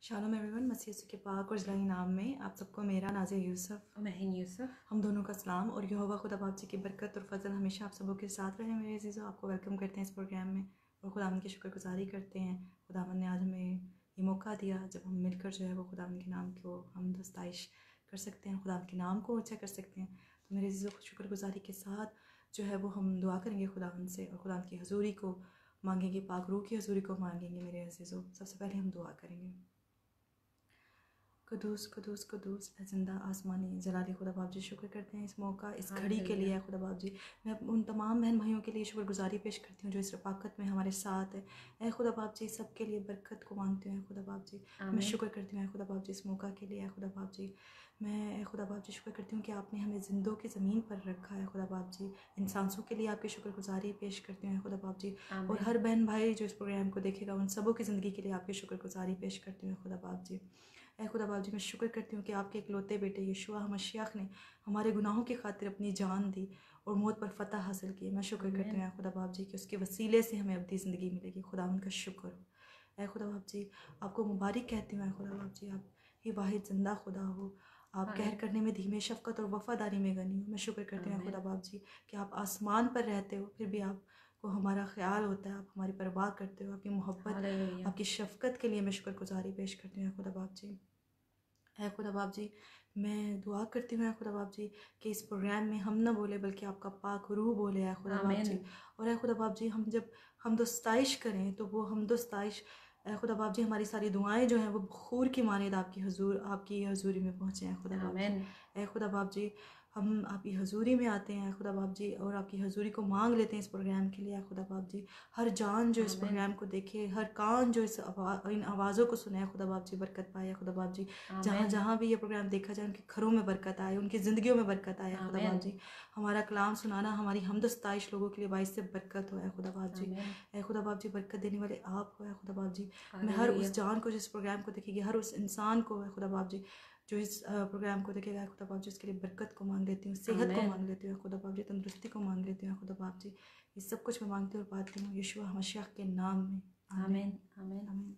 Shalom everyone, मसीह यीशु के पाक और ज़िला नाम में आप सबको मेरा नाज़िया यूसुफ महन यूसुफ हम दोनों का सलाम और यहोवा खुदा बाप जी की बरकत और फजल हमेशा आप सबों के साथ रहे। मेरे अजीज़ों, आपको वेलकम करते हैं इस प्रोग्राम में और खुदावंद की शुक्रगुजारी करते हैं। खुदावंद ने आज हमें ये मौका दिया जब हम मिलकर जो है वो खुदावंद के नाम को हम दस्ताइश कर सकते हैं, खुदावंद के नाम को अच्छा कर सकते हैं। तो मेरे अजीज़ों, शुक्रगुजारी के साथ जो है वो हम दुआ करेंगे खुदावंद से और खुदावंद की हजूरी को मांगेंगे, पाक रूह की हजूरी को मांगेंगे। मेरे अजीज़ों, सबसे पहले हम दुआ करेंगे। कदूस कदूस कदूस ए जिंदा आसमानी जलाली खुदा बाप जी, शुक्र करते हैं इस मौका, इस घड़ी के लिए खुदा बाप जी। मैं उन तमाम बहन भाइयों के लिए शुक्रगुजारी पेश करती हूँ जो इस रफाकत में हमारे साथ है। ए खुदा बाप जी, सबके लिए बरकत को मांगती हूँ खुदा बाप जी। मैं शुक्र करती हूँ खुदा बाप जी इस मौका के लिए खुदा बाप जी। मैं खुदा बाप जी शुक्र करती हूँ कि आपने हमें जिंदों की ज़मीन पर रखा है खुदा बाप जी। इन सांसों के लिए आपकी शुक्रगुजारी पेश करती हूँ खुदा बाप जी। और हर बहन भाई जो इस प्रोग्राम को देखेगा उन सबों की ज़िंदगी के लिए आपकी शुक्रगुजारी पेश करती हूँ खुदा बाप जी। ऐ खुदा बाप जी, मैं शुक्र करती हूँ कि आपके इकलौते बेटे यीशुआ मसीह ने हमारे गुनाहों की खातिर अपनी जान दी और मौत पर फतह हासिल की। मैं शुक्र करती हूँ खुदा बाप जी कि उसके वसीले से हमें अब्दी ज़िंदगी मिलेगी। खुदा उनका शुक्र हो। ऐ खुदा बाप जी, आपको मुबारक कहती हूँ खुदा बाप जी। आप ही वाहिद जिंदा खुदा हो। आप कहर करने में धीमे, शफ़क़त और वफ़ादारी में गनी हो। मैं शुक्र करती हूँ खुदा बाप जी कि आप आसमान पर रहते हो फिर भी आप को हमारा ख्याल होता है, आप हमारी परवाह करते हो। आपकी मोहब्बत, आपकी शफ़क़त के लिए मैं शुक्रगुजारी पेश करती हूँ खुदा बाप जी। है खुदा बाप जी, मैं दुआ करती हूँ खुदा बाप जी कि इस प्रोग्राम में हम ना बोले बल्कि आपका पाक रूह बोले है खुदा बाप जी। और है खुदा बाप जी, हम जब हम दोस्ताइश करें तो वो हम दोस्ताइश खुदा बाप जी हमारी सारी दुआएं जो हैं वो बखूर की मानिद आपकी हजूरी में पहुँचे हैं खुदा बाप जी। खुदा बाप जी, हम आपकी हजूरी में आते हैं खुदा बाप जी और आपकी हजूरी को मांग लेते हैं इस प्रोग्राम के लिए खुदा बाप जी। हर जान जो इस प्रोग्राम को देखे, हर कान जो इन आवाज़ों को सुने खुदा बाप जी, बरकत पाए खुदा बाप जी। जहाँ जहाँ भी ये प्रोग्राम देखा जाए उनके घरों में बरकत आए, उनकी ज़िंदगियों में बरकत आए खुदा बाप जी। हमारा कलाम सुनाना हमारी हमदस्ताइश लोगों के लिए बाइस से बरकत हो खुदा बाप जी। खुदा बाप जी, बरकत देने वाले आप हो खुदा बाप जी। मैं हर उस जान को जिस प्रोग्राम को देखेगी, हर उस इंसान को खुदा बाप जी जो इस प्रोग्राम को देखेगा खुदा बाप जी, उसके लिए बरकत को मांग लेती हूँ, सेहत को मांग लेती हूँ खुदा बाप जी, तंदुरुस्ती को मांग लेती हूँ खुदा बाप जी। ये सब कुछ मैं मांगती हूँ और पाती हूँ यीशुआ मसीह के नाम में, आमीन आमीन आमीन।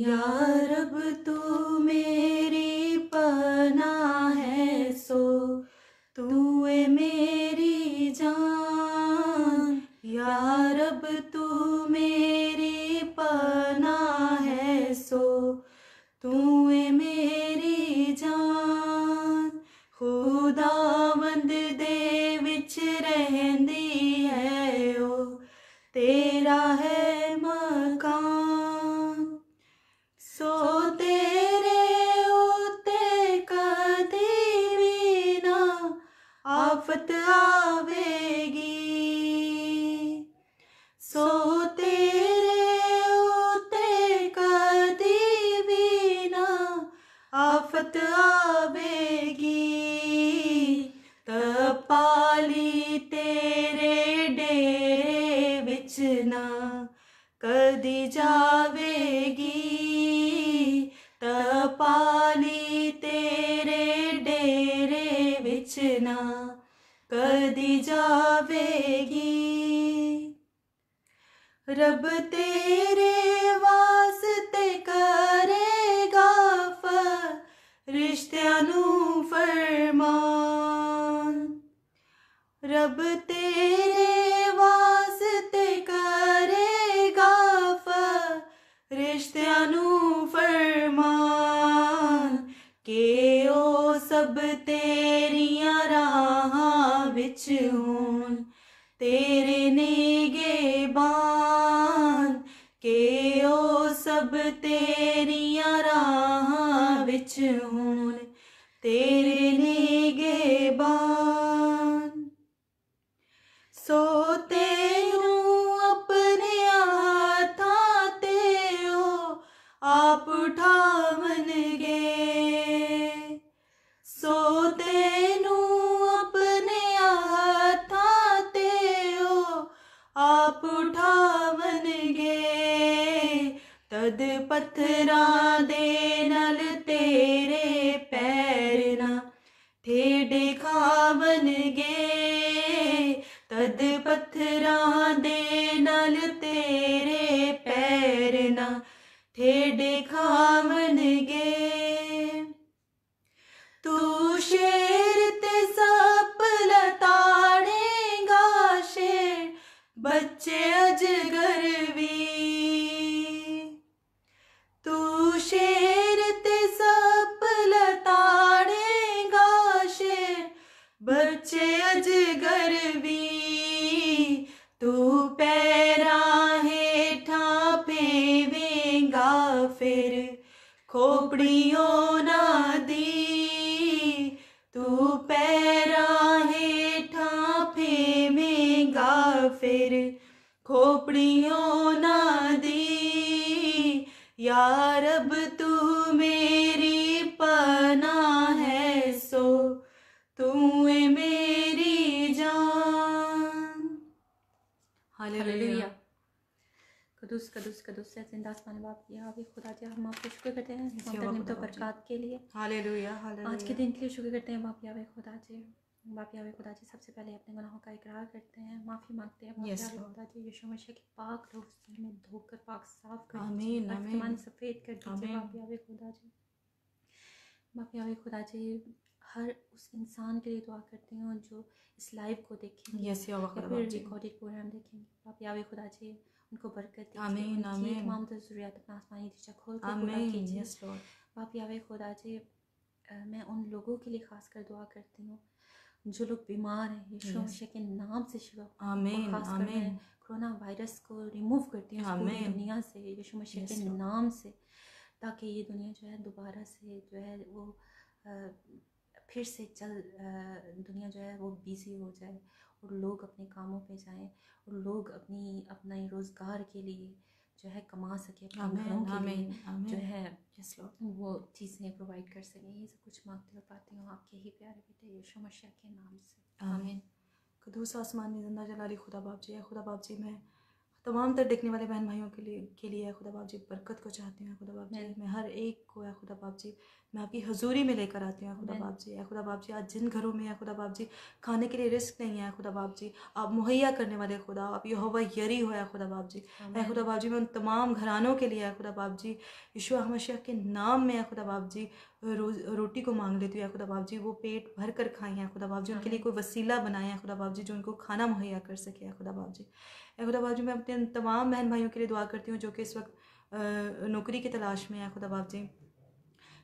या रब तू मेरी पनाह है, सो तू है मेरी जान। या रब तू मेरी पनाह है, सो तू है मेरी जान। खुदावंद दे विच रहंदी है ओ तेरा है मकान। सो तेरे उत्ते कदी भी ना आफत आवेगी। सो तेरे उत्ते कदी भी ना आफत आवेगी। तपाली तेरे डेरे विच ना कदी जावेगी। तपाली तेरे डेरे विच ना कदी जावेगी। रब तेरे वास्ते करेगा फरिश्तियां नू फरमान। रब तेरे वास्ते करेगा फरिश्तियां नू फरमान के ओ सब तेरियां राहां विच होन तेरे निगहबान। के ओ सब तेरियां राहां विच होन तेरे निगहबान। सो तेनू अपने हाथां ते ओ आप उठावनगे। सो तेनू अपने हाथां ते ओ आप उठावनगे। तद पत्थरां दे नाल तेरे पैर ना ठेडे खावनगे। तद पत्थरां दे नाल तेरे पैर ठेडे खावणगे तू शेर ते सप लताड़ेगा शेर बच्चे अजगर भी तू शेर ते सप लताड़ेगा शेर बच्चे अजगर भी तू पैरा हेठा पेवेगा फिर खोपड़ियों ना दी तू पैरा हेठा पेवेगा फिर खोपड़ियों ना दी या रब तू मेरी पनाह है सो तू है मेरी जान। हालेलुया। कदुस कदुस कदुस है जिंदा आसमान बाप या अभी खुदा जी हम आपको शुक्र करते हैं तो बरकत के लिए। हालेलुया। आज के दिन के लिए शुक्र करते हैं बाप या खुदा जी। बाप या खुदा जी सबसे पहले अपने गुनाहों का इकरार करते हैं, माफ़ी मांगते हैं बाप या खुदा जी। यीशु मसीह के पाक लहू से हमें धोकर पाक साफ कर दीजिए, आसमान सफ़ेद कर दीजिए बाप या खुदा जी। बाप या खुदा जी हर उस इंसान के लिए दुआ करती हूँ जो इस लाइव को देखेंगे या फिर रिकॉर्डेड प्रोग्राम देखेंगे बाप या खुदा जी उनको बरकत दीजिए, तमाम ज़रूरियात अपना आसमानी दीजा खोल कर पूरा कीजिए बाप या खुदा जी। मैं उन लोगों के लिए खास कर दुआ करती हूँ जो लोग बीमार हैं, यीशु मसीह के नाम से शिफा, खासकर मैं कोरोना वायरस को रिमूव करती हूँ पूरी दुनिया से यीशु मसीह के नाम से, ताकि ये दुनिया जो है दोबारा से जो है वो फिर से दुनिया जो है वो बिज़ी हो जाए और लोग अपने कामों पे जाएं और लोग अपने रोज़गार के लिए जो है कमा सके, अपने घरों के लिए जो है वो चीज़ें प्रोवाइड कर सकें। ये सब कुछ मांगती और पाती हूँ आपके ही प्यारे बेटे यीशु मसीह के नाम से, आमीन। कदूस आसमानी ज़िंदा जलाली खुदा बाप जी है। खुदा बाप जी मैं तमाम तर देखने वाले बहन भाइयों के लिए खुदा बाप जी बरकत को चाहती हूँ खुदा बाप जी। मैं हर एक को है खुदा बाप जी मैं आपकी हजूरी में लेकर आती हूँ खुदा बाप जी। खुदा बाप जी आज जिन घरों में है खुदा बाप जी खाने के लिए रिस्क नहीं है खुदा बाप जी, आप मुहैया करने वाले खुदा, आप यहोवा यरी हो है खुदा बाप जी। खुदा बाप जी मैं उन तमाम घरानों के लिए है खुदा बाप जी यीशु मसीह के नाम में है खुदा बाप जी रोटी को मांग लेती हूँ खुदा बाप जी, वो पेट भर कर खाई हैं खुदा बाप जी, उनके लिए कोई वसीला बनाए हैं खुदा बाप जी जो उनको खाना मुहैया कर सके खुदा बाप जी। खुदा बाप जी मैं अपने तमाम बहन भाइयों के लिए दुआ करती हूँ जो कि इस वक्त नौकरी की तलाश में है खुदा बाप जी।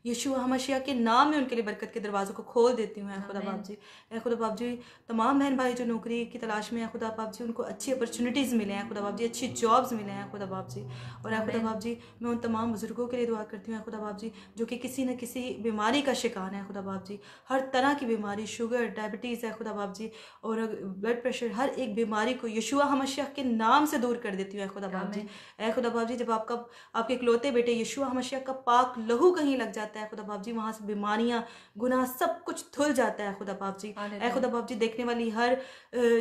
यीशु मसीह के नाम में उनके लिए बरकत के दरवाज़ों को खोल देती हूँ खुदा बाप जी। खुदा बाप जी तमाम बहन भाई जो नौकरी की तलाश में है खुदा बाप जी उनको अच्छी अपॉर्चुनिटीज़ मिले हैं खुदा बाप जी, अच्छी जॉब्स मिले हैं खुदा बाप जी। और खुदा बाप जी मैं उन तमाम बुजुर्गों के लिए दुआ करती हूँ खुदा बाप जी जो कि किसी न किसी बीमारी का शिकार है खुदा बाप जी, हर तरह की बीमारी, शुगर, डायबिटीज़ है खुदा बाप जी और ब्लड प्रेशर, हर एक बीमारी को यीशु मसीह के नाम से दूर कर देती हूँ खुदा बाप जी। खुदा बाप जी जब आपके इकलौते बेटे यीशु मसीह का पाक लहू कहीं लग जाता है खुदा बाप जी, वहाँ से बीमारियाँ, गुनाह सब कुछ धुल जाता है खुदा बाप जी। खुदा बाप जी देखने वाली हर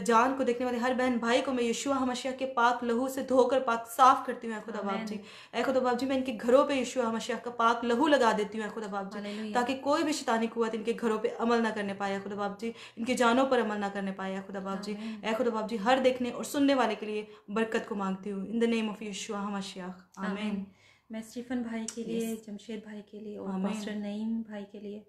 जान को, देखने वाले हर बहन भाई को मैं यीशु मसीह के पाक लहू से धोकर पाक साफ करती हूँ खुदा बाप जी। खुदा बाप जी मैं इनके घरों पे यीशु मसीह का पाक लहू लगा देती हूँ खुदा बाप जी, ताकि कोई भी शैतानी कुव्वत इनके घरों पे अमल ना करने पाए खुदा बाप जी, इनकी जानों पर अमल ना करने पाए खुदा बाप जी। खुदा बाप जी हर देखने और सुनने वाले के लिए बरकत को मांगती हूँ इन द नेम ऑफ यीशु मसीह, आमीन। मैं स्टीफन भाई के लिए, जमशेद भाई के लिए और पास्टर नईम भाई के लिए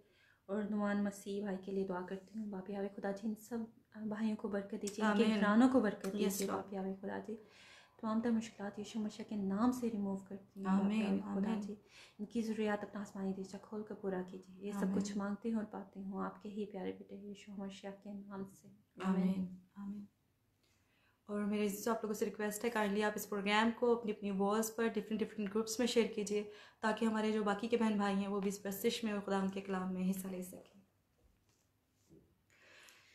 और नुमान मसीह भाई के लिए दुआ करती हूँ। बाप यावे खुदा जी इन सब भाइयों को बरकत दीजिए, इनके घरानों को बरकत दीजिए बाप यावे खुदा जी। तमाम तर मुश्किलात यीशु मसीह के नाम से रिमूव करती हूँ बाप यावे खुदा जी। इनकी ज़रूरियात अपना आसमानी दीजा खोल कर पूरा कीजिए। ये सब कुछ मांगती हूँ और पाती हूँ आपके ही प्यारे बेटे यीशु मसीह के नाम से, आमीन, आमीन। और मेरे आप लोगों से रिक्वेस्ट है काइंडली आप इस प्रोग्राम को अपनी अपनी वॉल्स पर डिफरेंट ग्रुप्स में शेयर कीजिए ताकि हमारे जो बाकी के बहन भाई हैं वो भी इस बर्सिश में और खुदा के कलाम में हिस्सा ले सकें।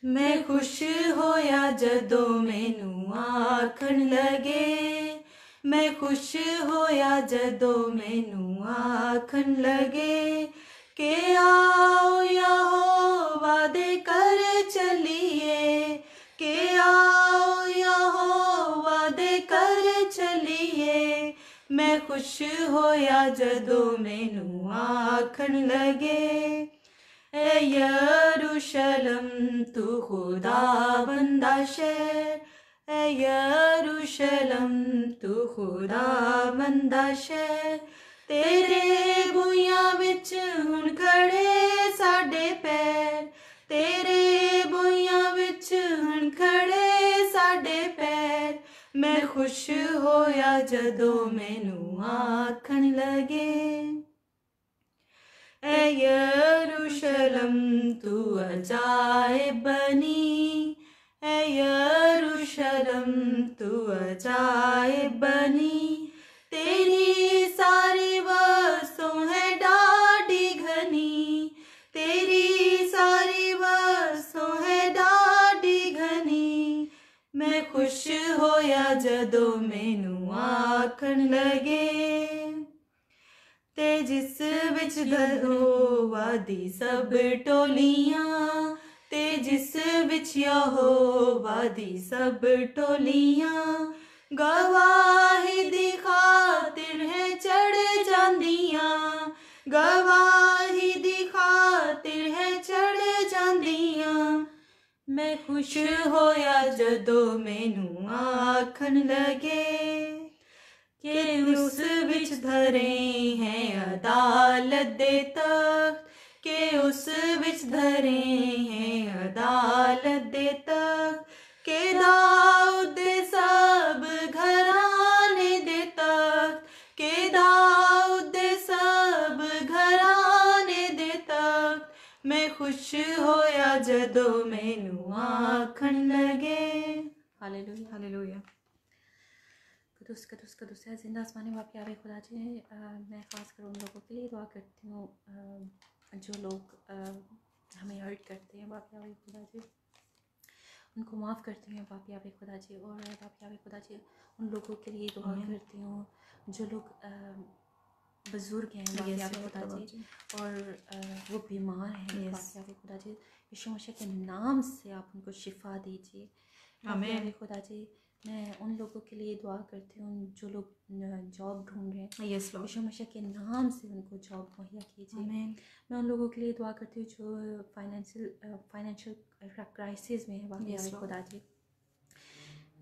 मैं खुश होया जदों मैनू आखण लगे, मैं खुश होया जदों मैनू आखण लगे के आओ यहोवा दे कर चलिए, के आओ यहोवा दे कर चलिए। मैं खुश होया जदों मैनू आखण लगे ए यरूशलम तू खुदा बंदा शहर, ए यरूशलम तू खुदा बंदा शहर। तेरे बुइयां विच हुण खड़े साडे पैर, तेरे बुइयां विच हुण खड़े साडे पैर। मैं खुश होया जदों मैनू आखण लगे, ऐ यरूशलम तू अजाइब बनी, ऐ यरूशलम तू अजाइब बनी। तेरी सारी वस्तुएं है डाढ़ी घनी, तेरी सारी वस्तुएं है डाढ़ी घनी। मैं खुश होया जदों मैनू आखण लगे, ते जिस विच यहोवा दी सब टोलियां, ते जिस विच यहोवा दी सब टोलियां। गवाही दी खातिर है चढ़ जांदियां, गवाही दी खातिर है चढ़ जांदियां। मैं खुश होया जदों मैनू आखण लगे, के उस विच धरे हैं अदालत दे तख्त, के उस विच धरे हैं अदालत दे तख्त। के दाऊद दे सब घराने दे तख्त, के दाऊद दे सब घराने दे तख्त। मैं खुश होया जदों मैनू आखण लगे। Hallelujah hallelujah. कदुस कदुस कदुस है जिंदा आसमानी बाप यावे खुदा जी। मैं ख़ास कर उन लोगों के लिए दुआ करती हूँ जो लोग हमें हर्ट करते हैं बाप यावे खुदा जी, उनको माफ़ करती हूँ बाप यावे खुदा जी। और बाप यावे खुदा जी उन लोगों के लिए दुआ करती हूँ जो लोग बुज़ुर्ग हैं बाप यावे खुदा जी, और वो बीमार हैं बाप यावे खुदा जी। यीशु मसीह के नाम से आप उनको शिफा दीजिए बाप यावे खुदा जी। मैं उन लोगों के लिए दुआ करती हूँ जो लोग जॉब ढूंढ रहे हैं, यीशु मसीह के नाम से उनको जॉब मुहैया कीजिए। मैं उन लोगों के लिए दुआ करती हूँ जो फाइनेंशियल क्राइसिस में है बाप यावे खुदा जी,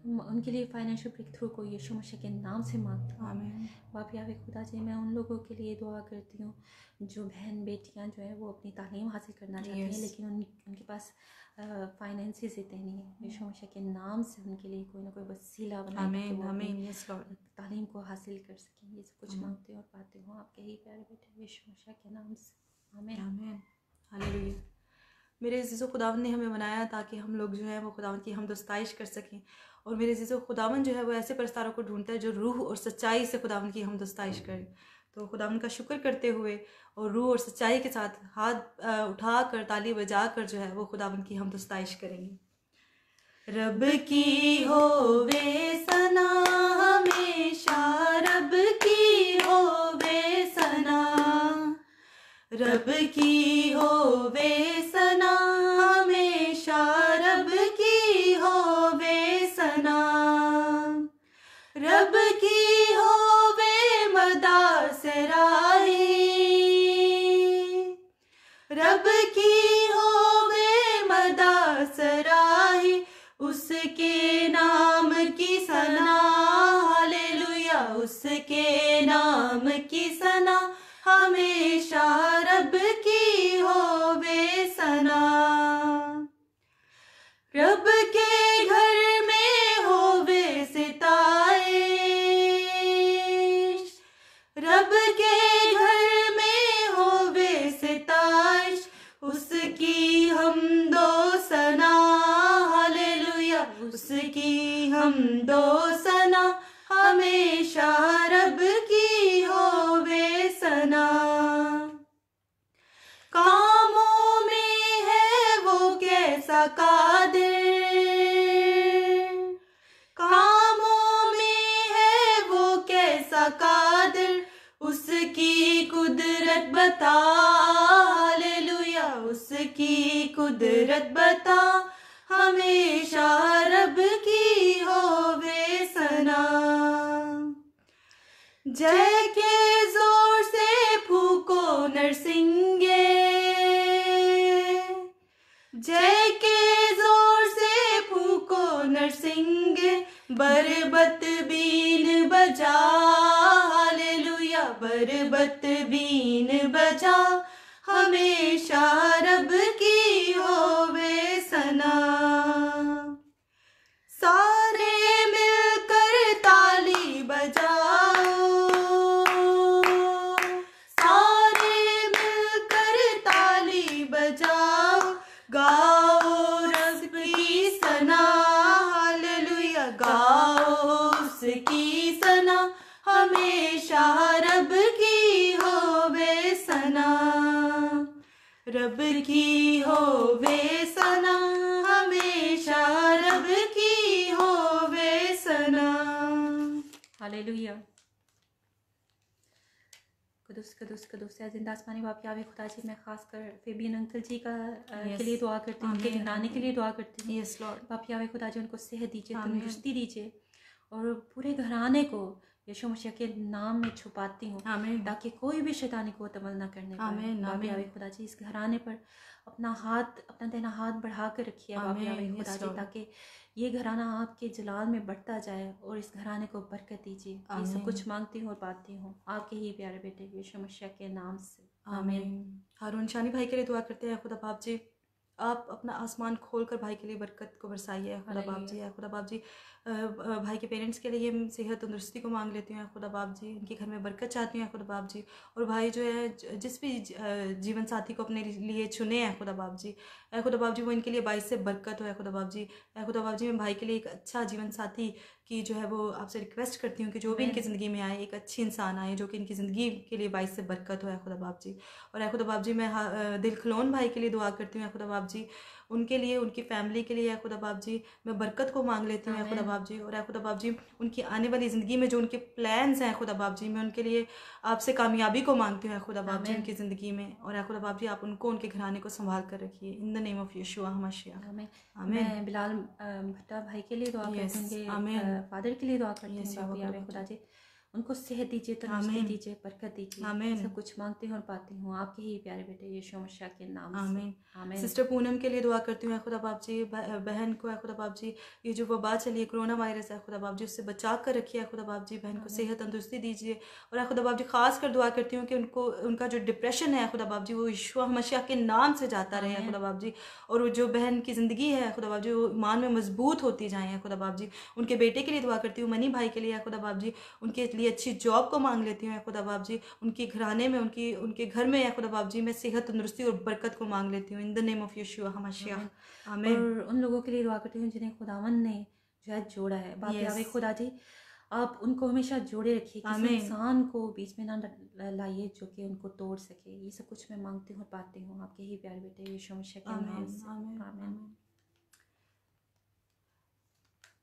उनके लिए फाइनेंशियल ब्रेक थ्रू को यीशु मसीह के नाम से मांगती हूँ बाप यावे खुदा जी। मैं उन लोगों के लिए दुआ करती हूँ जो बहन बेटियाँ जो है वो अपनी तालीम हासिल करना चाहती हैं लेकिन उनके पास फाइनेंसिस इतने नहीं है। यीशु मसीह के नाम से उनके लिए कोई ना कोई वसीला बनाए तालीम को हासिल कर सकें। ये सब कुछ मांगती हूँ और पाती हूँ आपके ही प्यारे बेटे यीशु मसीह के नाम से, आमीन आमीन हालेलुया। मेरे अज़ीज़ो खुदावन ने हमें बनाया ताकि हम लोग जो है वो खुदावन की हमदोस्ताइश कर सकें। और मेरे अज़ीज़ो खुदावन जो है वो ऐसे परस्तारों को ढूंढता है जो रूह और सच्चाई से खुदावन की हमदोस्ताइश करे। तो खुदावन का शुक्र करते हुए और रूह और सच्चाई के साथ हाथ उठा कर ताली बजा कर जो है वो खुदावन की हमदोस्ताइश करेंगे। रब की होवे सना हमेशा, रब की होवे सना, रब की होवे सना हमेशा, रब की होवे सना, रब की होवे मदा सराही, रब की होवे मदा सराही, उसके नाम की सना, हालेलुया, उसके नाम की सना हमेशा, रब की होवे सना। रब के घर में होवे सिताइश, रब के घर में होवे सिताइश, उसकी हमदो सना, हालेलुया, उसकी हमदो सना हमेशा, रब की होवे सना। कामों में है वो कैसा कादिर, कामों में है वो कैसा कादिर, उसकी कुदरत बता, हालेलुया, उसकी कुदरत बता हमेशा, रब की होवे सना। जय के जोर से फूको नरसिंगे, जय के जोर से फूको नरसिंगे, बरबत बीन बजा, हालेलुया, पर्वत बीन बजा, हमेशा रब की होवे सना। सारे मिलकर ताली बजाओ, सारे मिलकर ताली बजाओ, गाओ रब की सना, हालेलुया, गाओ उसकी सना, हमेशा रब की होवे सना, रब की होवे सना, हमेशा रब की होवे सना। हालेलुया। कुदुस कुदुस कुदुस है जिंदा आसमानी बाप यावे खुदा जी, मैं खास कर फेबियन अंकल जी का के लिए दुआ करती हूँ, उनके घराने के लिए दुआ करती हूँ। यस लॉर्ड, बाप यावे खुदा जी उनको सेहत दीजिए, तंदुरुस्ती दीजिए, और पूरे घराने को यीशु मसीह के नाम में छुपाती हूँ, ताकि कोई भी शैतानी को अमल ना करने पाए। बाप यावे खुदा जी इस घराने पर अपना हाथ, अपना देना हाथ बढ़ा कर रखिए बाप यावे खुदा जी, ताकि ये घराना आपके जलाल में बढ़ता जाए और इस घराने को बरकत दीजिए। ये सब कुछ मांगती हूँ और पाती हूँ आपके ही प्यारे बेटे यीशु मसीह के नाम से, आमीन। हारून शानी भाई के लिए दुआ करते हैं। खुदा बाप जी आप अपना आसमान खोलकर भाई के लिए बरकत को बरसाइए। खुदा बाप जी, खुदा बाप जी भाई के पेरेंट्स के लिए सेहत तंदुरुस्ती को मांग लेती हूँ खुदा बाप जी, उनके घर में बरकत चाहती हूँ खुदा बाप जी। और भाई जो है जिस भी जीवन साथी को अपने लिए चुने हैं खुदा बाप जी, खुदा बाप जी वो इनके लिए बाइस से बरकत हो खुदा बाप जी। खुदा बाप जी मैं भाई के लिए एक अच्छा जीवन साथी की जो है वो आपसे रिक्वेस्ट करती हूँ कि जो भी इनकी ज़िंदगी में आए एक अच्छी इंसान आए जो कि इनकी ज़िंदगी के लिए बाइस से बरकत हो खुदा बाप जी। और खुदा बाप जी मैं दिल खलोन भाई के लिए दुआ करती हूँ खुदा बाप जी, उनके लिए उनकी फैमिली के लिए खुदा बाप जी मैं बरकत को मांग लेती हूँ खुदा बाप जी। और खुदा बाप जी उनकी आने वाली ज़िंदगी में जो उनके प्लान्स हैं खुदा बाप जी, मैं उनके लिए आपसे कामयाबी को मांगती हूँ खुदा बाप जी उनकी ज़िंदगी में। और खुदा बाप जी आप उनको उनके घराने को संभाल कर रखिए इन द नेम ऑफ यीशु मसीह, आमीन। मैं बिलाल भट्टा भाई के लिए दुआ करती हूँ, उनके फादर के लिए दुआ करती हूँ। खुदा जी उनको सेहत दीजिए, तंदुरुस्ती दीजिए, बरकत दीजिए, सब कुछ मांगती हूँ और पाती हूँ आपके ही प्यारे बेटे यीशु मसीह के नाम से, आमीन। सिस्टर पूनम के लिए दुआ करती हूँ खुदा बाप जी, बहन को खुदा बाप जी ये जो वबा चली है कोरोना वायरस है खुदा बाप जी उससे बचा कर रखिए खुदा बाप जी, बहन को सेहत तंदुरुस्ती दीजिए। और खुदा बाप जी खास कर दुआ करती हूँ कि उनको उनका जो डिप्रेशन है खुदा बाप जी वो यीशु मसीह के नाम से जाता रहे खुदा बाप जी। और जो बहन की ज़िंदगी है खुदा बाप जी वो ईमान में मजबूत होती जाए खुदा बाप जी। उनके बेटे के लिए दुआ करती हूँ मनी भाई के लिए खुदा बाप जी, उनके लिए अच्छी जॉब को मांग लेती हूँ खुदा बाप जी। उनके घराने में उनके घर में खुदा बाप जी मैं सेहत तंदुरुस्ती और बरकत को मांग लेती हूँ इन द नेम ऑफ यीशु मसीह, आमीन। और उन लोगों के लिए दुआ करती हूँ जिन्हें खुदावन ने जो है जोड़ा है बाप यावे खुदा जी, आप उनको हमेशा जोड़े रखिए, किसी इंसान को बीच में ना लाइए जो कि उनको तोड़ सके। ये सब कुछ मैं मांगती हूँ पाती हूँ आपके ही प्यारे बेटे यीशु मसीह के नाम से, आमीन।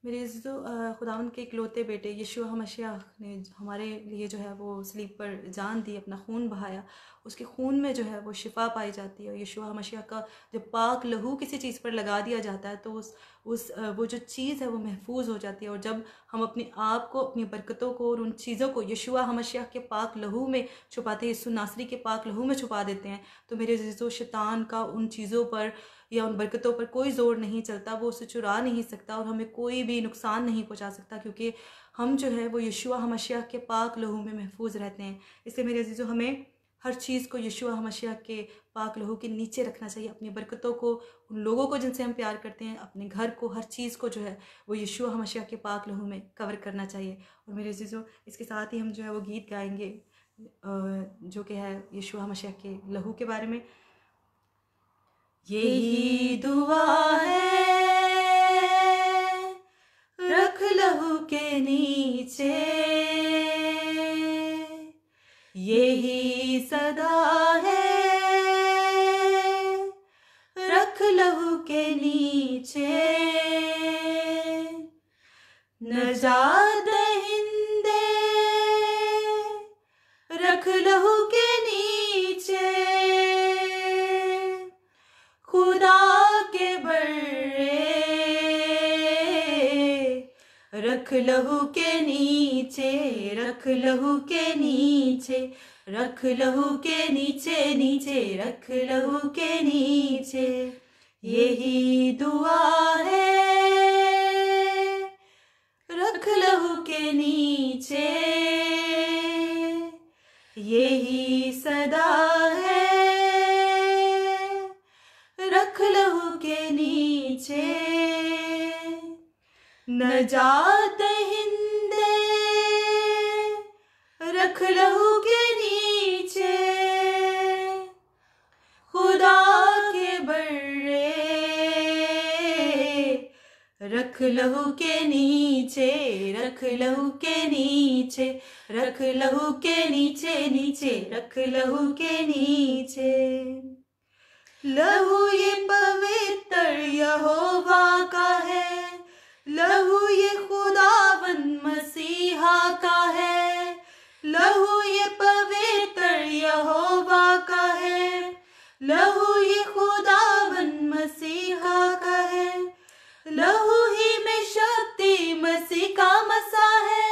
मेरे जो खुदावन के इकलौते बेटे यीशु मसीह ने हमारे लिए जो है वो सलीब पर जान दी, अपना खून बहाया, उसके खून में जो है वो शिफा पाई जाती है। यीशु मसीह का जब पाक लहू किसी चीज़ पर लगा दिया जाता है तो वो जो चीज़ है वो महफूज हो जाती है। और जब हम अपने आप को, अपनी बरकतों को और उन चीज़ों को यीशु मसीह के पाक लहू में छुपाते हैं, यीशु नासरी के पाक लहू में छुपा देते हैं, तो मेरे जो शैतान का उन चीज़ों पर या उन बरकतों पर कोई जोर नहीं चलता, वो उसे चुरा नहीं सकता और हमें कोई भी नुकसान नहीं पहुंचा सकता, क्योंकि हम जो है वो यीशु मसीह के पाक लहू में महफूज रहते हैं। इसलिए मेरे अजीज़ों हमें हर चीज़ को यीशु मसीह के पाक लहू के नीचे रखना चाहिए। अपनी बरकतों को, उन लोगों को जिनसे हम प्यार करते हैं, अपने घर को, हर चीज़ को जो है वो यीशु मसीह के पाक लहू में कवर करना चाहिए। और मेरे अजीज़ों इसके साथ ही हम जो है वो गीत गाएंगे जो कि है यीशु मसीह के लहू के बारे में। यही दुआ है रख लहू के नीचे, यही सदा है रख लहू के नीचे, नजात दहिंदे रख लहू के नीचे, खुदा के बर्रे रख लहू के नीचे, रख लहू के नीचे, रख लहू के नीचे, नीचे रख लहू के नीचे, यही दुआ है रख लहू के नीचे, यही सदा है, रख लहू के नीचे नजात हिंदे, रख लहू के नीचे खुदा के बर्रे, रख लहू के नीचे, रख लहू के नीचे, रख लहू के नीचे, नीचे रख लहू के नीचे। लहू ये पवित्र यहोवा का है, लहू ये खुदावंद मसीहा का है, लहू ये पवित्र यहोवा का है, लहू ये खुदावंद मसीहा का है। लहू ही में शक्ति मसीह का मसा है,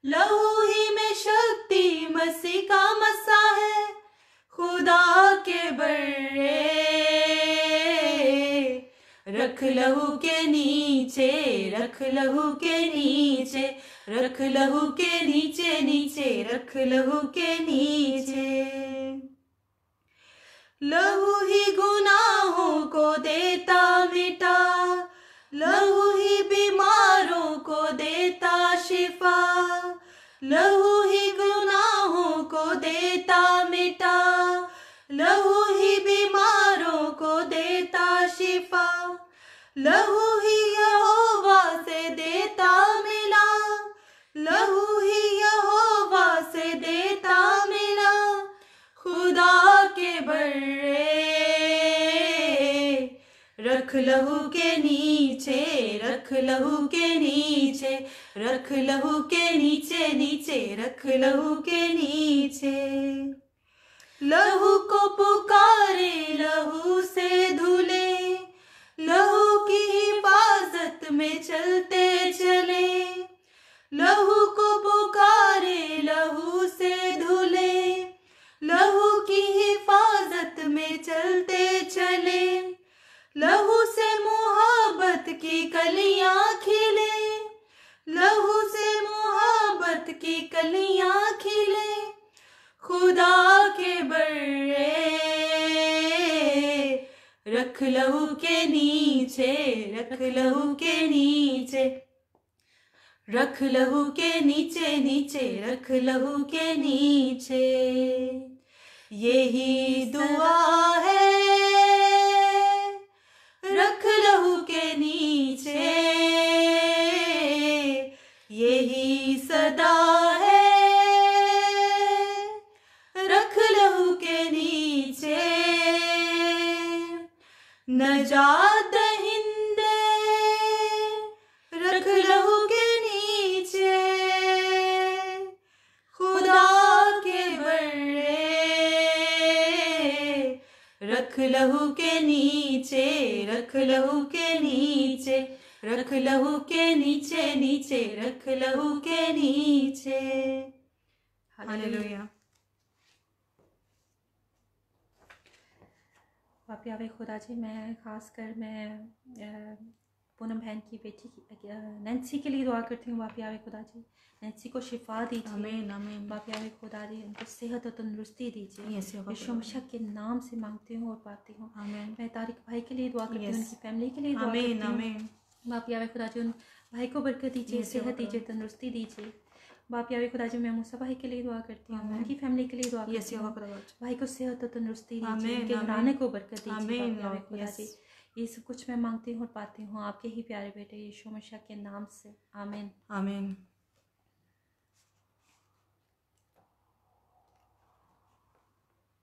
लहू ही में शक्ति मसीह का मसा है। खुदा के बर्रे, रख लहू के नीचे, रख लहू के नीचे, रख लहू के नीचे, नीचे रख लहू के नीचे। लहू ही गुनाहों को देता मिटा, लहू ही बीमारों को देता शिफा, लहू ही गुनाहों को देता मिटा, लहू ही बीमारों को देता शिफा, लहू ही यहोवा से देता मिला, लहू ही यहोवा से देता मिला। खुदा के बर्रे, रख लहू के नीचे, रख लहू के नीचे, रख लहू के नीचे, नीचे रख लहू के नीचे। लहू को पुकारे, लहू से धुले, लहू की हिफाजत में चलते चले, लहू को पुकारे, लहू से धुले, लहू की हिफाजत में चलते चले, लहू से मोहब्बत की कलियां खिले, लहू से मोहब्बत की कलियां खिले। खुदा के बर्रे, रख लहू के नीचे, रख लहू के नीचे, रख लहू के नीचे, नीचे रख लहू के नीचे। यही दुआ है, रख लहू के नीचे, यही सदा है, रख लहू के नीचे नजात हिंदे, रख लहू के नीचे खुदा के बर्रे, रख लहू के नीचे, रख लहू के नीचे, रख लहू के नीचे, नीचे रख लहू के नीचे। हालेलुया। आप यावे खुदा जी, मैं ख़ासकर पूनम बहन की बेटी नैन्सी के लिए दुआ करती हूँ। बाप यावे खुदा जी, नैन्सी को शिफा दीजिए। आमीन आमीन। बाप यावे खुदा जी, उनको सेहत और तंदुरुस्ती दीजिए। यीशु मसीह के नाम से मांगती हूँ और पाती हूँ। आमीन। मैं तारिक भाई के लिए दुआ करती हूँ, उनकी फैमिली के लिए दुआ करती हूँ। आमीन। बाप यावे खुदा जी, उन भाई को बरकत दीजिए, सेहत दीजिए, तंदुरुस्ती दीजिए। बाप यावे खुदा जी, मैं मूसा भाई के लिए दुआ करती हूँ, उनकी फैमिली के लिए दुआ करती हूँ। भाई को सेहत और तंदुरुस्ती दीजिए, उनके घराने को बरकत दीजिए। बाप यावे खुदा जी, ये सब कुछ मैं मांगती हूँ और पाती हूँ आपके ही प्यारे बेटे यीशु मसीह के नाम से। आमीन आमीन।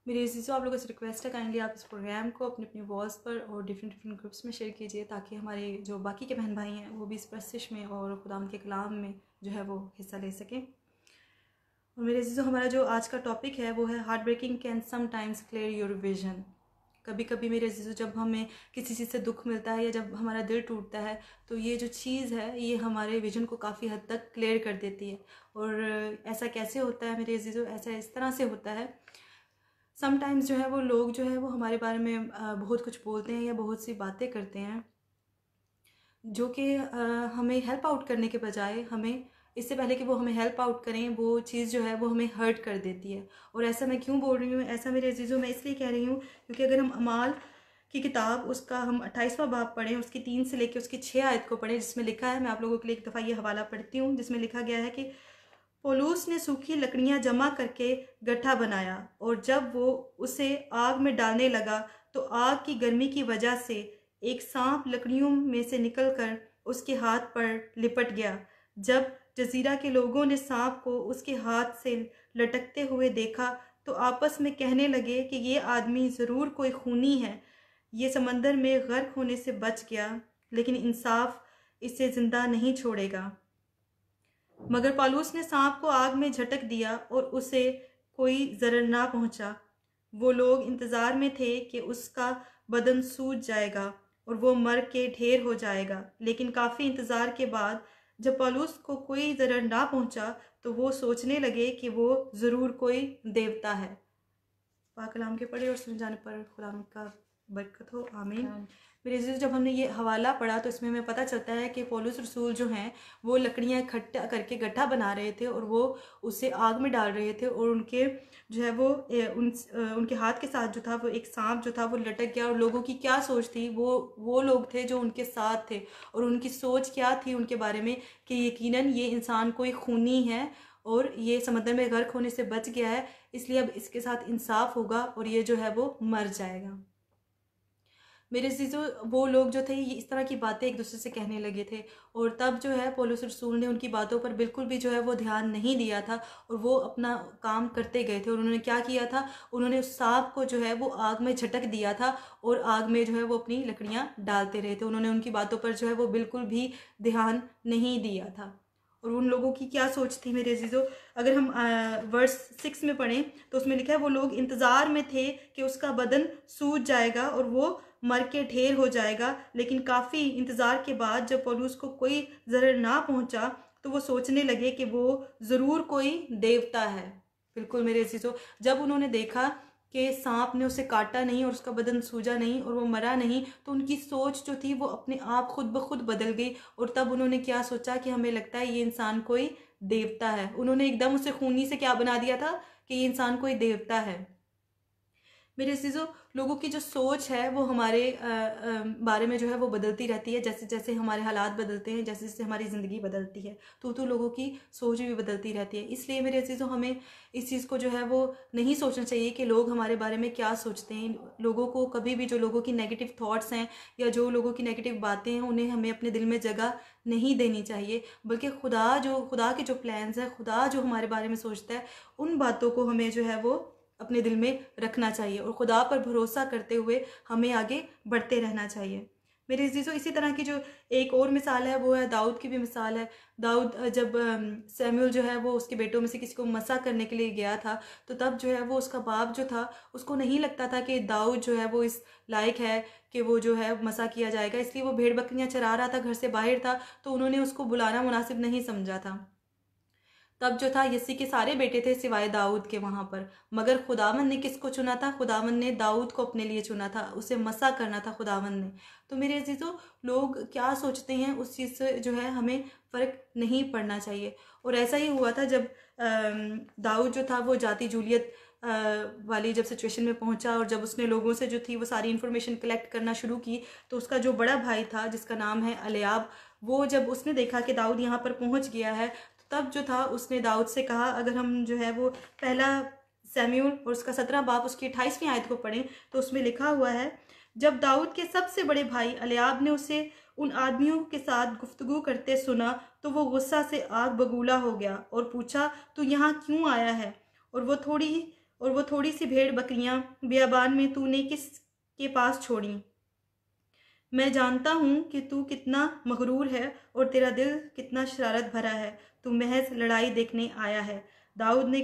मेरी अजीज़ों, आप लोगों से रिक्वेस्ट है, काइंडली आप इस प्रोग्राम को अपनी अपनी वॉल्स पर और डिफरेंट ग्रुप्स में शेयर कीजिए, ताकि हमारे जो बाकी के बहन भाई हैं वो भी इस प्रस्तिश में और खुदा के कलाम में जो है वो हिस्सा ले सकें। और मेरे अजीज़ों, हमारा जो आज का टॉपिक है वो है heart breaking can sometimes clear your vision. कभी कभी मेरे अजीज़ों, जब हमें किसी चीज़ से दुख मिलता है या जब हमारा दिल टूटता है, तो ये जो चीज़ है ये हमारे विजन को काफ़ी हद तक क्लियर कर देती है। और ऐसा कैसे होता है मेरे अजीज़ों? ऐसा इस तरह से होता है, समटाइम्स जो है वो लोग जो है वो हमारे बारे में बहुत कुछ बोलते हैं या बहुत सी बातें करते हैं, जो कि हमें हेल्प आउट करने के बजाय हमें इससे पहले कि वो हमें हेल्प आउट करें, वो चीज़ जो है वो हमें हर्ट कर देती है। और ऐसा मैं क्यों बोल रही हूँ, ऐसा मेरे अजीज़ों मैं इसलिए कह रही हूँ क्योंकि अगर हम अमाल की किताब उसका हम 28वां बाब पढ़ें, उसकी 3 से लेकर उसकी 6 आयत को पढ़ें, जिसमें लिखा है, मैं आप लोगों के लिए एक दफ़ा ये हवाला पढ़ती हूँ, जिसमें लिखा गया है कि पौलुस ने सूखी लकड़ियां जमा करके गड्ढा बनाया और जब वो उसे आग में डालने लगा तो आग की गर्मी की वजह से एक सांप लकड़ियों में से निकलकर उसके हाथ पर लिपट गया। जब जजीरा के लोगों ने सांप को उसके हाथ से लटकते हुए देखा तो आपस में कहने लगे कि ये आदमी ज़रूर कोई खूनी है, ये समंदर में गर्क होने से बच गया, लेकिन इंसाफ इसे ज़िंदा नहीं छोड़ेगा। मगर पौलुस ने सांप को आग में झटक दिया और उसे कोई जरर ना पहुंचा। वो लोग इंतजार में थे कि उसका बदन सूज जाएगा और वो मर के ढेर हो जाएगा, लेकिन काफ़ी इंतज़ार के बाद जब पौलुस को कोई जरर ना पहुंचा तो वो सोचने लगे कि वो ज़रूर कोई देवता है। पाक कलाम के पढ़े और सुन जाने पर खुदा का बरकत हो, आमीन। मेरे अजीज़, जब हमने ये हवाला पढ़ा तो इसमें हमें पता चलता है कि पौलुस रसूल जो हैं वो लकड़ियाँ इकट्ठा करके गड्ढा बना रहे थे और वो उसे आग में डाल रहे थे और उनके जो है वो उनके हाथ के साथ जो था वो एक सांप जो था वो लटक गया। और लोगों की क्या सोच थी, वो लोग थे जो उनके साथ थे और उनकी सोच क्या थी उनके बारे में कि यकीनन ये इंसान कोई खूनी है और ये समंदर में गर्क होने से बच गया है, इसलिए अब इसके साथ इंसाफ होगा और ये जो है वो मर जाएगा। मेरे अजीज़ों, वो लोग जो थे ये इस तरह की बातें एक दूसरे से कहने लगे थे और तब जो है पौलुस रसूल ने उनकी बातों पर बिल्कुल भी जो है वो ध्यान नहीं दिया था और वो अपना काम करते गए थे। और उन्होंने क्या किया था, उन्होंने उस सांप को जो है वो आग में झटक दिया था और आग में जो है वो अपनी लकड़ियाँ डालते रहे थे। उन्होंने उनकी बातों पर जो है वो बिल्कुल भी ध्यान नहीं दिया था। और उन लोगों की क्या सोच थी मेरे अजीज़ों, अगर हम वर्स 6 में पढ़ें तो उसमें लिखा है वो लोग इंतज़ार में थे कि उसका बदन सूज जाएगा और वो मर के ढेर हो जाएगा, लेकिन काफ़ी इंतज़ार के बाद जब पौलुस को कोई ज़रर ना पहुंचा तो वो सोचने लगे कि वो ज़रूर कोई देवता है। बिल्कुल मेरे अजीज़ों, जब उन्होंने देखा कि सांप ने उसे काटा नहीं और उसका बदन सूजा नहीं और वो मरा नहीं तो उनकी सोच जो थी वो अपने आप खुद ब खुद बदल गई। और तब उन्होंने क्या सोचा कि हमें लगता है ये इंसान कोई देवता है। उन्होंने एकदम उसे खूनी से क्या बना दिया था कि ये इंसान कोई देवता है। मेरे अजीज़ों, लोगों की जो सोच है वो हमारे बारे में जो है वो बदलती रहती है, जैसे जैसे हमारे हालात बदलते हैं, जैसे जैसे हमारी ज़िंदगी बदलती है तो लोगों की सोच भी बदलती रहती है। इसलिए मेरे अजीज़ों, हमें इस चीज़ को जो है वो नहीं सोचना चाहिए कि लोग हमारे बारे में क्या सोचते हैं। लोगों को कभी भी, जो लोगों की नेगेटिव थाट्स हैं या जो लोगों की नेगेटिव बातें हैं, उन्हें हमें अपने दिल में जगह नहीं देनी चाहिए, बल्कि खुदा के जो प्लान्स हैं, खुदा जो हमारे बारे में सोचता है, उन बातों को हमें जो है वो अपने दिल में रखना चाहिए और खुदा पर भरोसा करते हुए हमें आगे बढ़ते रहना चाहिए। मेरे अजीज़ों, इसी तरह की जो एक और मिसाल है वो है दाऊद की भी मिसाल है। दाऊद जब सैमुअल जो है वो उसके बेटों में से किसी को मसा करने के लिए गया था तो तब जो है वो उसका बाप जो था उसको नहीं लगता था कि दाऊद जो है वो इस लायक है कि वो जो है मसा किया जाएगा, इसलिए वो भेड़ बकरियां चरा रहा था, घर से बाहर था, तो उन्होंने उसको बुलाना मुनासिब नहीं समझा था। तब जो था यसी के सारे बेटे थे सिवाय दाऊद के वहाँ पर, मगर खुदावन ने किसको चुना था, खुदावन ने दाऊद को अपने लिए चुना था, उसे मसा करना था खुदावन ने। तो मेरे अजीज़ों, लोग क्या सोचते हैं उस चीज़ से जो है हमें फ़र्क नहीं पड़ना चाहिए। और ऐसा ही हुआ था जब दाऊद जो था वो जाति जूलियत वाली जब सिचुएशन में पहुंचा और जब उसने लोगों से जो थी वो सारी इन्फॉर्मेशन कलेक्ट करना शुरू की तो उसका जो बड़ा भाई था जिसका नाम है अलियाब, वो जब उसने देखा कि दाऊद यहाँ पर पहुँच गया है तब जो था उसने दाऊद से कहा, अगर हम जो है वो पहला सैमुएल और उसका 17 बाब उसकी 28वीं आयत को पढ़ें तो उसमें लिखा हुआ है, जब दाऊद के सबसे बड़े भाई अलियाब ने उसे उन आदमियों के साथ गुफ्तगू करते सुना तो वो गुस्सा से आग बगूला हो गया और पूछा, तू यहाँ क्यों आया है और वो थोड़ी सी भेड़ बकरियां बियाबान में तूने किस के पास छोड़ी? मैं जानता हूँ कि तू कितना मगरूर है और तेरा दिल कितना शरारत भरा है, तू महज लड़ाई देखने आया है। दाऊद ने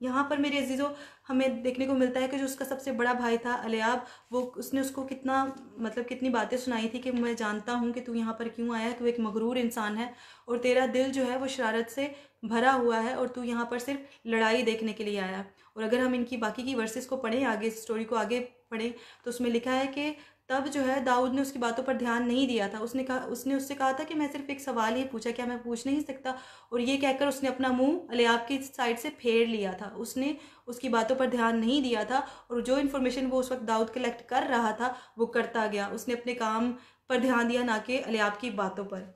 यहाँ पर मेरे अजीज़ों हमें देखने को मिलता है कि जो उसका सबसे बड़ा भाई था अलियाब, वो उसने उसको कितनी बातें सुनाई थी कि मैं जानता हूँ कि तू यहाँ पर क्यों आया, तू एक मगरूर इंसान है और तेरा दिल जो है वो शरारत से भरा हुआ है और तू यहाँ पर सिर्फ लड़ाई देखने के लिए आया। और अगर हम इनकी बाकी की वर्सेस को पढ़ें, आगे स्टोरी को आगे पढ़ें तो उसमें लिखा है कि तब जो है दाऊद ने उसकी बातों पर ध्यान नहीं दिया था। उसने उससे कहा था कि मैं सिर्फ एक सवाल ही पूछा, क्या मैं पूछ नहीं सकता? और ये कहकर उसने अपना मुंह एलियाब की साइड से फेर लिया था। उसने उसकी बातों पर ध्यान नहीं दिया था और जो इन्फॉर्मेशन वो उस वक्त दाऊद कलेक्ट कर रहा था वो करता गया। उसने अपने काम पर ध्यान दिया, ना कि एलियाब की बातों पर,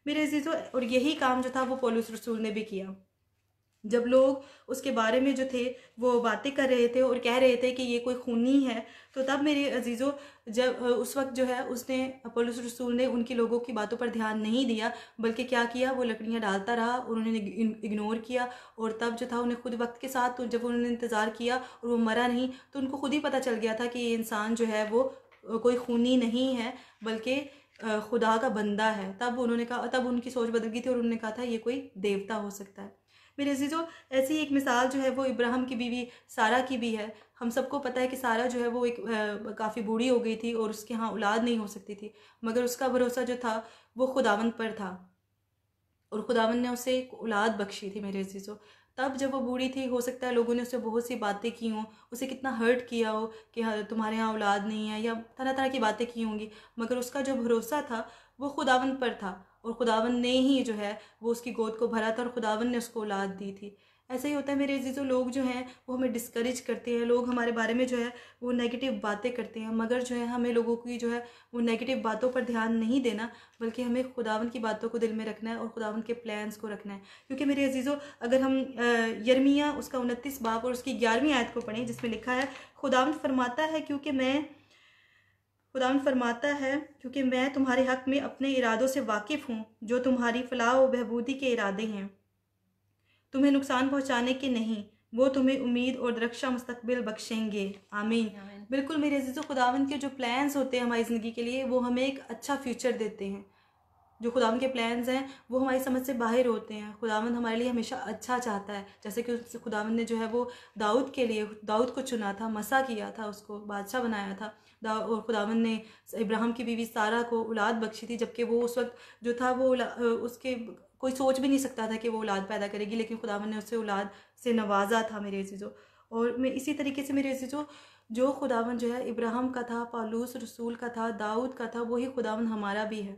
मेरे अजीज़ों। और यही काम जो था वो पौलुस रसूल ने भी किया। जब लोग उसके बारे में जो थे वो बातें कर रहे थे और कह रहे थे कि ये कोई खूनी है, तो तब मेरे अजीज़ों जब उस वक्त जो है उसने पौलुस रसूल ने उनकी लोगों की बातों पर ध्यान नहीं दिया, बल्कि क्या किया, वो लकड़ियाँ डालता रहा और उन्होंने इग्नोर किया। और तब जो था उन्हें खुद वक्त के साथ, तो जब उन्होंने इंतज़ार किया और वो मरा नहीं, तो उनको खुद ही पता चल गया था कि ये इंसान जो है वो कोई खूनी नहीं है, बल्कि खुदा का बंदा है। तब उन्होंने कहा, तब उनकी सोच बदल गई थी और उन्होंने कहा था ये कोई देवता हो सकता है। मेरे अजीज़ों, ऐसी एक मिसाल जो है वो इब्राहिम की बीवी सारा की भी है। हम सबको पता है कि सारा जो है वो एक काफ़ी बूढ़ी हो गई थी और उसके यहाँ औलाद नहीं हो सकती थी, मगर उसका भरोसा जो था वो खुदावंद पर था और खुदावंद ने उसे एक औलाद बख्शी थी। मेरे अजीज़ों, तब जब वो बूढ़ी थी, हो सकता है लोगों ने उससे बहुत सी बातें की हों, उसे कितना हर्ट किया हो कि हाँ तुम्हारे यहाँ औलाद नहीं है, या तरह तरह की बातें की होंगी, मगर उसका जो भरोसा था वो खुदावंद पर था और खुदावंद ने ही जो है वो उसकी गोद को भरा था और खुदावंद ने उसको औलाद दी थी। ऐसा ही होता है मेरे अजीज़ों, लोग जो हैं वो हमें डिस्करेज करते हैं, लोग हमारे बारे में जो है वो नेगेटिव बातें करते हैं, मगर जो है हमें लोगों की जो है वो नेगेटिव बातों पर ध्यान नहीं देना, बल्कि हमें खुदावंद की बातों को दिल में रखना है और खुदावंद के प्लान्स को रखना है। क्योंकि मेरे अजीज़ों, अगर हम यिर्मयाह उसका 29 बाब और उसकी 11वीं आयत को पढ़ें, जिसमें लिखा है, खुदावंद फरमाता है क्योंकि मैं तुम्हारे हक में अपने इरादों से वाकिफ़ हूँ, जो तुम्हारी फलाह व बहबूदी के इरादे हैं, तुम्हें नुकसान पहुँचाने के नहीं, वो तुम्हें उम्मीद और रक्षा मुस्तकबिल बख्शेंगे। आमीन। बिल्कुल मेरे अजीज़ों, खुदावंद के जो प्लान्स होते हैं हमारी ज़िंदगी के लिए, वो हमें एक अच्छा फ्यूचर देते हैं। जो खुदावंद के प्लान्स हैं वो हमारी समझ से बाहर होते हैं। खुदावंद हमारे लिए हमेशा अच्छा चाहता है, जैसे कि खुदावंद ने जो है वो दाऊद को चुना था, मसा किया था, उसको बादशाह बनाया था। और खुदावंद ने इब्राहिम की बीवी सारा को औलाद बख्शी थी, जबकि वो उस वक्त जो था वो उसके कोई सोच भी नहीं सकता था कि वो औलाद पैदा करेगी, लेकिन खुदावंद ने उसे औलाद से नवाजा था। मेरे अजीज़ों, और मैं इसी तरीके से मेरे अजीज़ों, जो खुदावंद जो है इब्राहिम का था, पौलुस रसूल का था, दाऊद का था, वही खुदावंद हमारा भी है।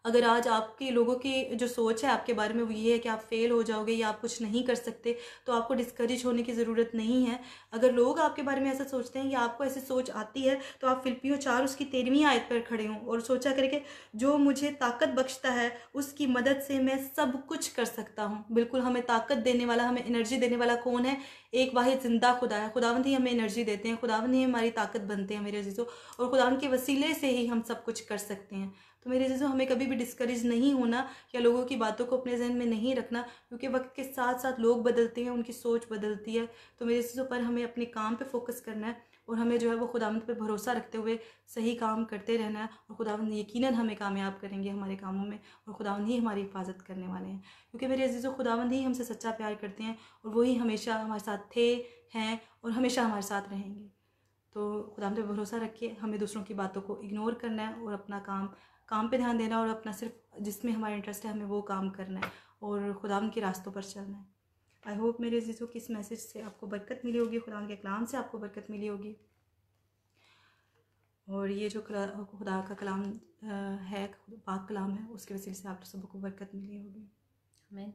अगर आज आपके लोगों की जो सोच है आपके बारे में वो ये है कि आप फेल हो जाओगे या आप कुछ नहीं कर सकते, तो आपको डिस्करेज होने की ज़रूरत नहीं है। अगर लोग आपके बारे में ऐसा सोचते हैं या आपको ऐसी सोच आती है, तो आप फिलिप्पियों 4 उसकी 13वीं आयत पर खड़े हों और सोचा करें कि जो मुझे ताकत बख्शता है उसकी मदद से मैं सब कुछ कर सकता हूँ। बिल्कुल, हमें ताकत देने वाला, हमें एनर्जी देने वाला कौन है? एक वाहिद जिंदा खुदा है। खुदावंद ही हमें एनर्जी देते हैं, खुदावंद ही हमारी ताकत बनते हैं मेरे अजीज़ों, और खुदावंद के वसीले से ही हम सब कुछ कर सकते हैं। तो मेरे अजीज़ों, हमें कभी भी डिस्करेज नहीं होना या लोगों की बातों को अपने जहन में नहीं रखना, क्योंकि वक्त के साथ साथ लोग बदलते हैं, उनकी सोच बदलती है। तो मेरे अजीज़ों, पर हमें अपने काम पे फोकस करना है और हमें जो है वो खुदावंद पे भरोसा रखते हुए सही काम करते रहना है, और खुदावंद यकीनन हमें कामयाब करेंगे हमारे कामों में, और खुदावंद ही हमारी हिफाजत करने वाले हैं। क्योंकि मेरे अजीज़ों, खुदावंद ही हमसे सच्चा प्यार करते हैं और वही हमेशा हमारे साथ थे, हैं और हमेशा हमारे साथ रहेंगे। तो खुदावंद पे भरोसा रखिए, हमें दूसरों की बातों को इग्नोर करना है और अपना काम पे ध्यान देना, और अपना सिर्फ जिसमें हमारा इंटरेस्ट है हमें वो काम करना है और खुदावंद के रास्तों पर चलना है। आई होप मेरे अजीज़ों कि इस मैसेज से आपको बरकत मिली होगी, खुदावंद के कलाम से आपको बरकत मिली होगी, और ये जो खुदा का कलाम है, पाक कलाम है, उसके वसीले से आप सबको बरकत मिली होगी। हमें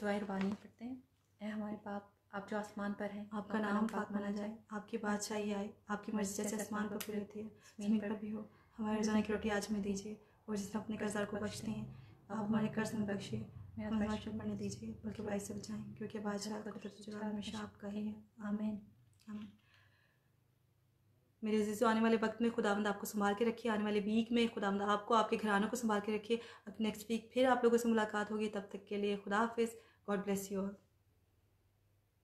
दुआ रुबानी पढ़ते हैं। ऐ हमारे बाप, आप जो आसमान पर हैं, आपका नाम पाक माना जाए, आपकी बादशाही आए, आपकी मर्जी जैसे आसमान पर पूरी होती है ज़मीन पर भी हो। हमारे रोज़ाना की रोटी आज हमें दीजिए, और जिसने अपने कर्जदार को बख्शते हैं आप हमारे कर्ज में बख्शिए, हमें पढ़ने दीजिए बल्कि बुराई से बचाएं, क्योंकि बादशाह का हमेशा आपका ही है। आमीन। आमीन। मेरे अजीज़ों, आने वाले वक्त में खुदावंद आपको संभाल के रखिए, आने वाले वीक में खुदावंद आपको आपके घरानों को संभाल के रखिए। नेक्स्ट वीक फिर आप लोगों से मुलाकात होगी, तब तक के लिए खुदा हाफिज़। God bless you all.